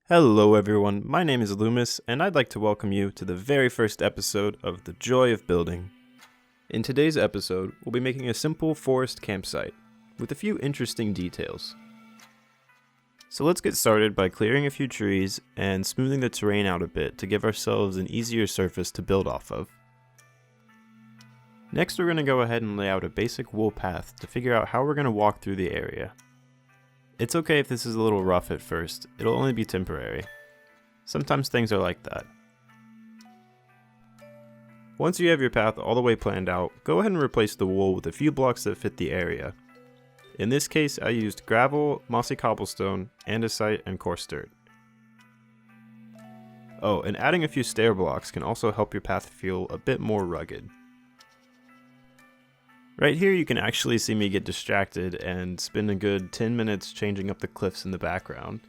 Hello everyone, my name is Loomis, and I'd like to welcome you to the very first episode of The Joy of Building. In today's episode, we'll be making a simple forest campsite, with a few interesting details. So let's get started by clearing a few trees and smoothing the terrain out a bit to give ourselves an easier surface to build off of. Next we're going to go ahead and lay out a basic wool path to figure out how we're going to walk through the area. It's okay if this is a little rough at first, it'll only be temporary. Sometimes things are like that. Once you have your path all the way planned out, go ahead and replace the wool with a few blocks that fit the area. In this case, I used gravel, mossy cobblestone, andesite, and coarse dirt. Oh, and adding a few stair blocks can also help your path feel a bit more rugged. Right here you can actually see me get distracted and spend a good 10 minutes changing up the cliffs in the background.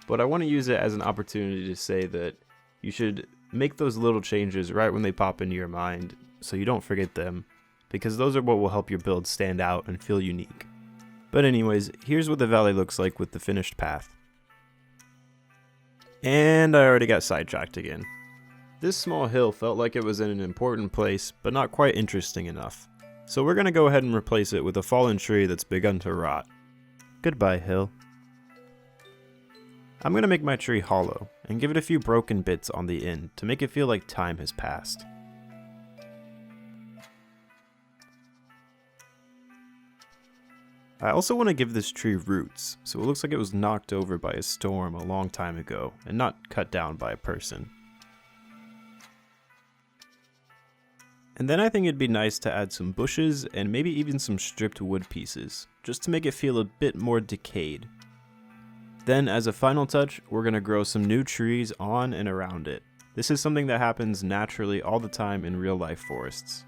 But I want to use it as an opportunity to say that you should make those little changes right when they pop into your mind so you don't forget them, because those are what will help your build stand out and feel unique. But anyways, here's what the valley looks like with the finished path. And I already got sidetracked again. This small hill felt like it was in an important place, but not quite interesting enough. So we're going to go ahead and replace it with a fallen tree that's begun to rot. Goodbye, hill. I'm going to make my tree hollow and give it a few broken bits on the end to make it feel like time has passed. I also want to give this tree roots, so it looks like it was knocked over by a storm a long time ago and not cut down by a person. And then I think it'd be nice to add some bushes and maybe even some stripped wood pieces, just to make it feel a bit more decayed. Then as a final touch, we're going to grow some new trees on and around it. This is something that happens naturally all the time in real life forests.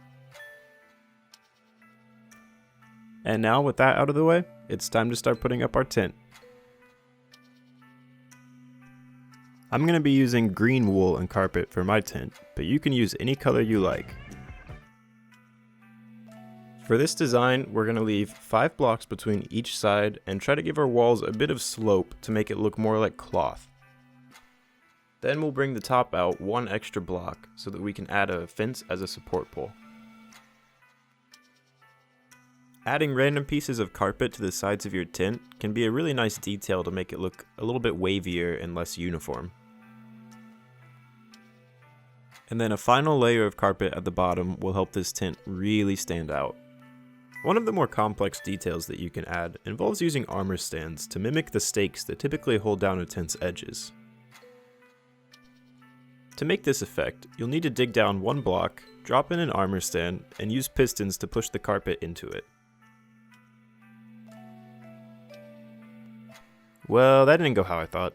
And now with that out of the way, it's time to start putting up our tent. I'm going to be using green wool and carpet for my tent, but you can use any color you like. For this design, we're going to leave 5 blocks between each side and try to give our walls a bit of slope to make it look more like cloth. Then we'll bring the top out 1 extra block so that we can add a fence as a support pole. Adding random pieces of carpet to the sides of your tent can be a really nice detail to make it look a little bit wavier and less uniform. And then a final layer of carpet at the bottom will help this tent really stand out. One of the more complex details that you can add involves using armor stands to mimic the stakes that typically hold down a tent's edges. To make this effect, you'll need to dig down 1 block, drop in an armor stand, and use pistons to push the carpet into it. Well, that didn't go how I thought.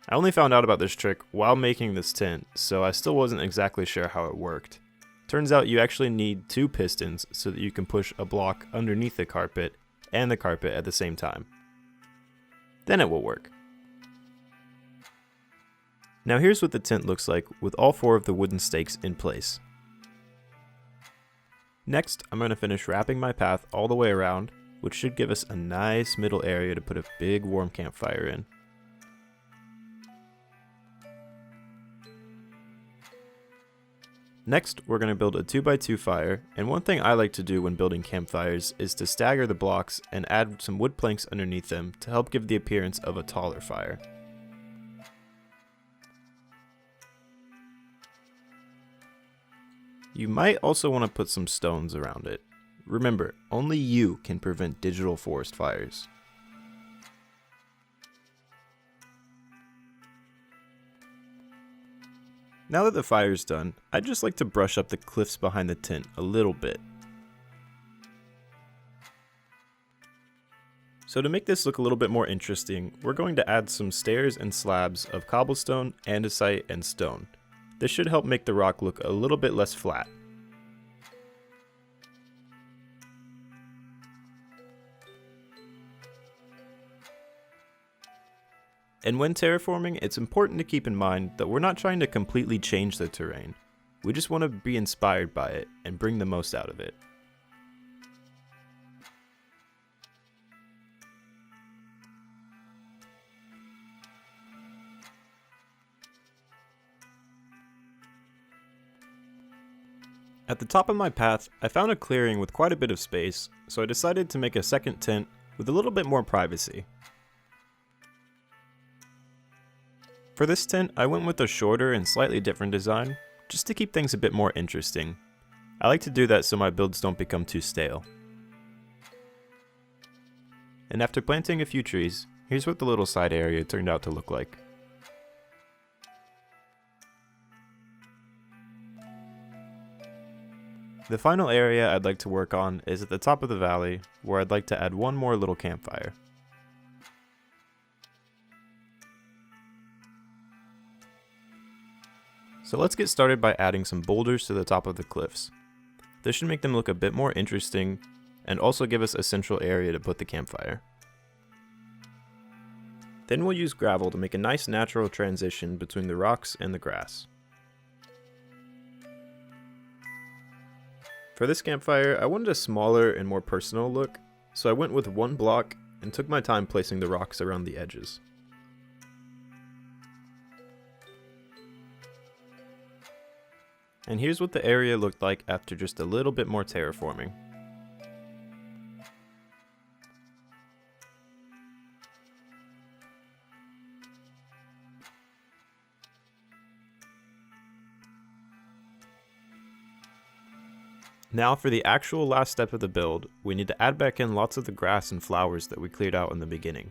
I only found out about this trick while making this tent, so I still wasn't exactly sure how it worked. Turns out you actually need 2 pistons so that you can push a block underneath the carpet and the carpet at the same time. Then it will work. Now here's what the tent looks like with all 4 of the wooden stakes in place. Next, I'm going to finish wrapping my path all the way around, which should give us a nice middle area to put a big warm campfire in. Next, we're going to build a 2x2 fire, and one thing I like to do when building campfires is to stagger the blocks and add some wood planks underneath them to help give the appearance of a taller fire. You might also want to put some stones around it. Remember, only you can prevent digital forest fires. Now that the fire's done, I'd just like to brush up the cliffs behind the tent a little bit. So to make this look a little bit more interesting, we're going to add some stairs and slabs of cobblestone, andesite, and stone. This should help make the rock look a little bit less flat. And when terraforming, it's important to keep in mind that we're not trying to completely change the terrain. We just want to be inspired by it and bring the most out of it. At the top of my path, I found a clearing with quite a bit of space, so I decided to make a second tent with a little bit more privacy. For this tent, I went with a shorter and slightly different design, just to keep things a bit more interesting. I like to do that so my builds don't become too stale. And after planting a few trees, here's what the little side area turned out to look like. The final area I'd like to work on is at the top of the valley, where I'd like to add one more little campfire. So let's get started by adding some boulders to the top of the cliffs. This should make them look a bit more interesting, and also give us a central area to put the campfire. Then we'll use gravel to make a nice natural transition between the rocks and the grass. For this campfire, I wanted a smaller and more personal look, so I went with one block and took my time placing the rocks around the edges. And here's what the area looked like after just a little bit more terraforming. Now for the actual last step of the build, we need to add back in lots of the grass and flowers that we cleared out in the beginning.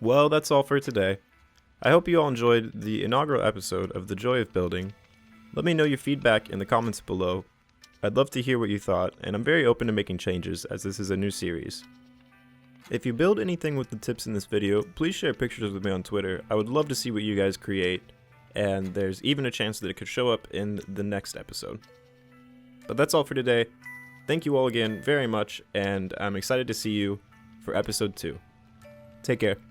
Well, that's all for today. I hope you all enjoyed the inaugural episode of The Joy of Building. Let me know your feedback in the comments below. I'd love to hear what you thought, and I'm very open to making changes as this is a new series. If you build anything with the tips in this video, please share pictures with me on Twitter. I would love to see what you guys create, and there's even a chance that it could show up in the next episode. But that's all for today. Thank you all again very much, and I'm excited to see you for episode 2. Take care.